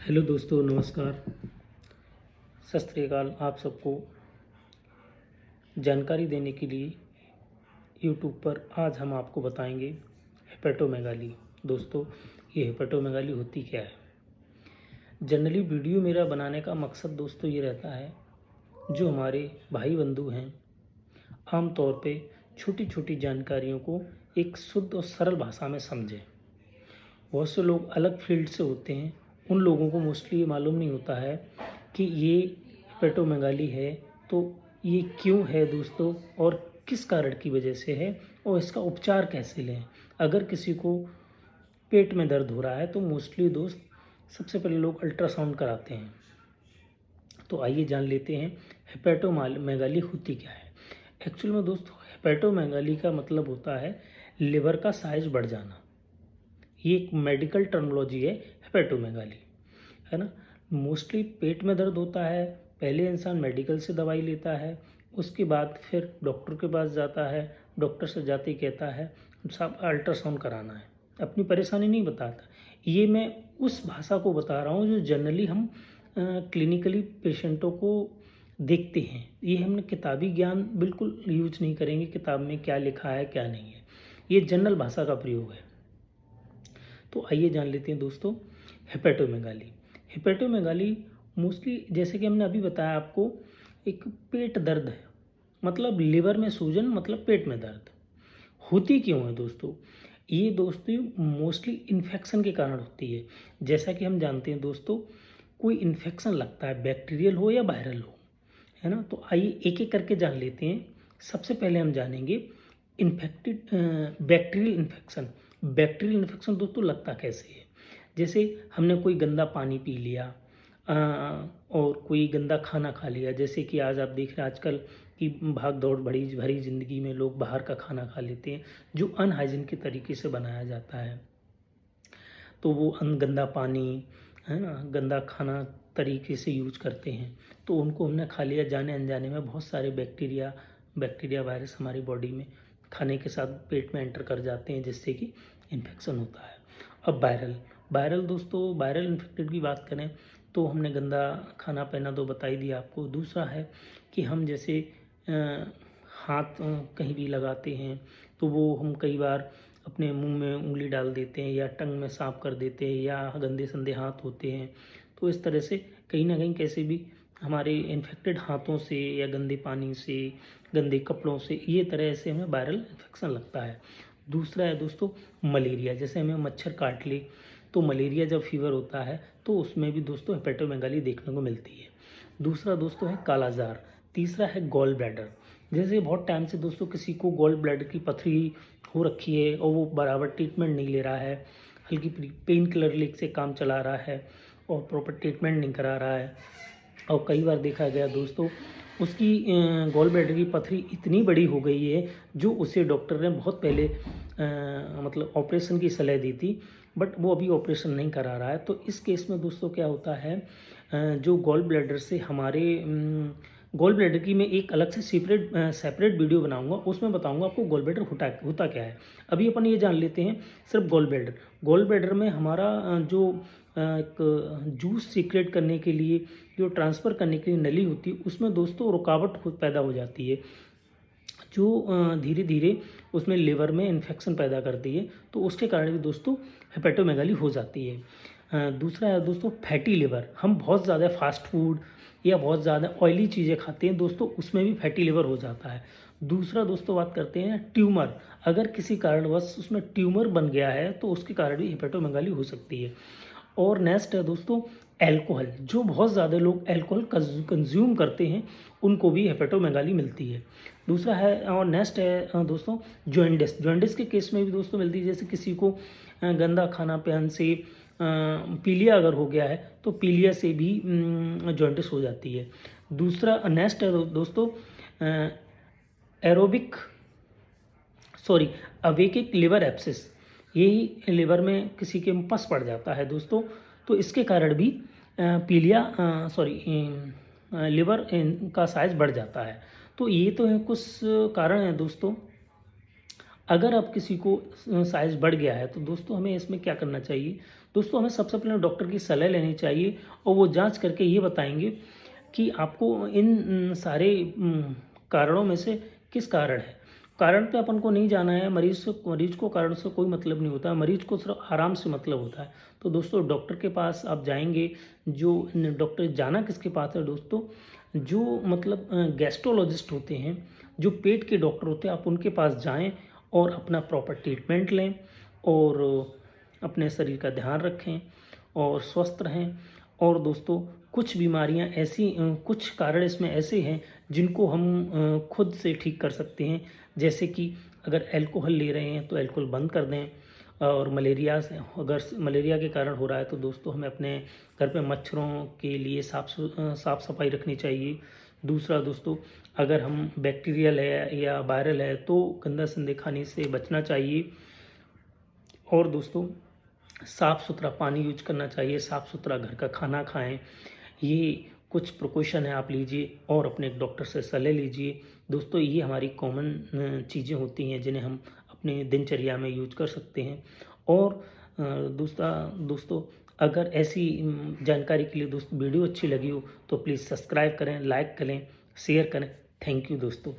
Hello दोस्तों, नमस्कार। सत श्री अकाल। आप सबको जानकारी देने के लिए यूट्यूब पर आज हम आपको बताएंगे हेपेटोमेगाली। दोस्तों, ये हेपेटोमेगाली होती क्या है। जनरली वीडियो मेरा बनाने का मकसद दोस्तों ये रहता है, जो हमारे भाई बंधु हैं आमतौर पे छोटी छोटी जानकारियों को एक शुद्ध और सरल भाषा में समझें। बहुत से लोग अलग फील्ड से होते हैं, उन लोगों को मोस्टली ये मालूम नहीं होता है कि ये हेपेटोमेगाली है तो ये क्यों है दोस्तों, और किस कारण की वजह से है, और इसका उपचार कैसे लें। अगर किसी को पेट में दर्द हो रहा है तो मोस्टली दोस्त सबसे पहले लोग अल्ट्रासाउंड कराते हैं। तो आइए जान लेते हैं हेपेटोमेगाली होती क्या है। एक्चुअल में दोस्तों हेपेटोमेगाली का मतलब होता है लिवर का साइज बढ़ जाना। ये एक मेडिकल टर्मिनोलॉजी है हेपेटोमेगाली, है ना। मोस्टली पेट में दर्द होता है, पहले इंसान मेडिकल से दवाई लेता है, उसके बाद फिर डॉक्टर के पास जाता है। डॉक्टर से जाते ही कहता है साहब अल्ट्रासाउंड कराना है, अपनी परेशानी नहीं बताता। ये मैं उस भाषा को बता रहा हूँ जो जनरली हम क्लिनिकली पेशेंटों को देखते हैं। ये हमने किताबी ज्ञान बिल्कुल यूज नहीं करेंगे, किताब में क्या लिखा है क्या नहीं है, ये जनरल भाषा का प्रयोग है। तो आइए जान लेते हैं दोस्तों हेपेटोमेगाली। हेपेटोमेगाली मोस्टली जैसे कि हमने अभी बताया आपको, एक पेट दर्द है, मतलब लिवर में सूजन, मतलब पेट में दर्द। होती क्यों है दोस्तों, ये दोस्तों मोस्टली इन्फेक्शन के कारण होती है। जैसा कि हम जानते हैं दोस्तों, कोई इन्फेक्शन लगता है, बैक्टीरियल हो या वायरल हो, है ना। तो आइए एक एक करके जान लेते हैं। सबसे पहले हम जानेंगे infected bacterial infection. Bacterial infection दोस्तों लगता कैसे है। जैसे हमने कोई गंदा पानी पी लिया और कोई गंदा खाना खा लिया। जैसे कि आज आप देख रहे हैं आजकल की भाग दौड़ बड़ी भरी ज़िंदगी में लोग बाहर का खाना खा लेते हैं जो अनहाइजीन के तरीके से बनाया जाता है। तो वो गंदा पानी, है ना, गंदा खाना तरीके से यूज करते हैं, तो उनको हमने खा लिया। जाने अनजाने में बहुत सारे बैक्टीरिया वायरस हमारी बॉडी में खाने के साथ पेट में एंटर कर जाते हैं, जिससे कि इन्फेक्शन होता है। अब वायरल दोस्तों, वायरल इन्फेक्टेड की बात करें तो हमने गंदा खाना पीना तो बता ही दिया आपको। दूसरा है कि हम जैसे हाथ कहीं भी लगाते हैं तो वो हम कई बार अपने मुंह में उंगली डाल देते हैं या टंग में सांप कर देते हैं, या गंदे संदे हाथ होते हैं। तो इस तरह से कहीं ना कहीं कैसे भी हमारे इन्फेक्टेड हाथों से या गंदे पानी से, गंदे कपड़ों से, ये तरह से हमें वायरल इन्फेक्शन लगता है। दूसरा है दोस्तों मलेरिया। जैसे हमें मच्छर काट ले तो मलेरिया जब फीवर होता है तो उसमें भी दोस्तों हेपेटोमेगाली देखने को मिलती है। दूसरा दोस्तों है कालाजार। तीसरा है गॉल ब्लैडर। जैसे बहुत टाइम से दोस्तों किसी को गॉल ब्लैडर की पथरी हो रखी है और वो बराबर ट्रीटमेंट नहीं ले रहा है, हल्की पेन किलर लेके से काम चला रहा है और प्रॉपर ट्रीटमेंट नहीं करा रहा है, और कई बार देखा गया दोस्तों उसकी गॉल ब्लैडर की पथरी इतनी बड़ी हो गई है जो उसे डॉक्टर ने बहुत पहले मतलब ऑपरेशन की सलाह दी थी, बट वो अभी ऑपरेशन नहीं करा रहा है। तो इस केस में दोस्तों क्या होता है, जो गॉल ब्लैडर से हमारे गॉल ब्लैडर की मैं एक अलग से सेपरेट वीडियो बनाऊंगा, उसमें बताऊंगा आपको गॉल ब्लैडर होता क्या है। अभी अपन ये जान लेते हैं सिर्फ गॉल ब्लैडर में हमारा जो एक जूस सीक्रेट करने के लिए, जो ट्रांसफ़र करने के लिए नली होती है, उसमें दोस्तों रुकावट पैदा हो जाती है, जो धीरे धीरे उसमें लिवर में इन्फेक्शन पैदा करती है। तो उसके कारण भी दोस्तों हेपेटोमेगाली हो जाती है। दूसरा है दोस्तों फैटी लिवर। हम बहुत ज़्यादा फास्ट फूड या बहुत ज़्यादा ऑयली चीज़ें खाते हैं दोस्तों, उसमें भी फैटी लिवर हो जाता है। दूसरा दोस्तों बात करते हैं ट्यूमर। अगर किसी कारणवश उसमें ट्यूमर बन गया है तो उसके कारण भी हेपेटोमेगाली हो सकती है। और नेक्स्ट है दोस्तों अल्कोहल। जो बहुत ज़्यादा लोग अल्कोहल कंज्यूम करते हैं उनको भी हेपेटोमेगाली मिलती है। दूसरा है और नेक्स्ट है दोस्तों जॉन्डिस के केस में भी दोस्तों मिलती है। जैसे किसी को गंदा खाना पीने से पीलिया अगर हो गया है तो पीलिया से भी जॉन्डिस हो जाती है। दूसरा नेक्स्ट है दोस्तों अवेकिक लिवर एब्सिस। यही लिवर में किसी के पस पड़ जाता है दोस्तों, तो इसके कारण भी लिवर का साइज बढ़ जाता है। तो ये तो है कुछ कारण है दोस्तों। अगर अब किसी को साइज बढ़ गया है तो दोस्तों हमें इसमें क्या करना चाहिए। दोस्तों हमें सबसे पहले डॉक्टर की सलाह लेनी चाहिए और वो जांच करके ये बताएंगे कि आपको इन सारे कारणों में से किस कारण है। कारण पे अपन को नहीं जाना है, मरीज को कारण से कोई मतलब नहीं होता है, मरीज को सिर्फ आराम से मतलब होता है। तो दोस्तों डॉक्टर के पास आप जाएंगे, जो डॉक्टर जाना किसके पास है दोस्तों, जो मतलब गैस्ट्रोलॉजिस्ट होते हैं, जो पेट के डॉक्टर होते हैं, आप उनके पास जाएं और अपना प्रॉपर ट्रीटमेंट लें और अपने शरीर का ध्यान रखें और स्वस्थ रहें। और दोस्तों कुछ बीमारियां ऐसी कुछ कारण इसमें ऐसे हैं जिनको हम खुद से ठीक कर सकते हैं। जैसे कि अगर अल्कोहल ले रहे हैं तो अल्कोहल बंद कर दें, और मलेरिया से अगर मलेरिया के कारण हो रहा है तो दोस्तों हमें अपने घर पे मच्छरों के लिए साफ सफाई रखनी चाहिए। दूसरा दोस्तों, अगर हम बैक्टीरियल है या वायरल है तो गंदा संदे खाने से बचना चाहिए। और दोस्तों साफ़ सुथरा पानी यूज करना चाहिए, साफ़ सुथरा घर का खाना खाएं। ये कुछ प्रिकॉशन है, आप लीजिए और अपने एक डॉक्टर से सलाह लीजिए। दोस्तों ये हमारी कॉमन चीज़ें होती हैं जिन्हें हम अपने दिनचर्या में यूज कर सकते हैं। और दोस्तों अगर ऐसी जानकारी के लिए दोस्तों वीडियो अच्छी लगी हो तो प्लीज़ सब्सक्राइब करें, लाइक करें, शेयर करें। थैंक यू दोस्तों।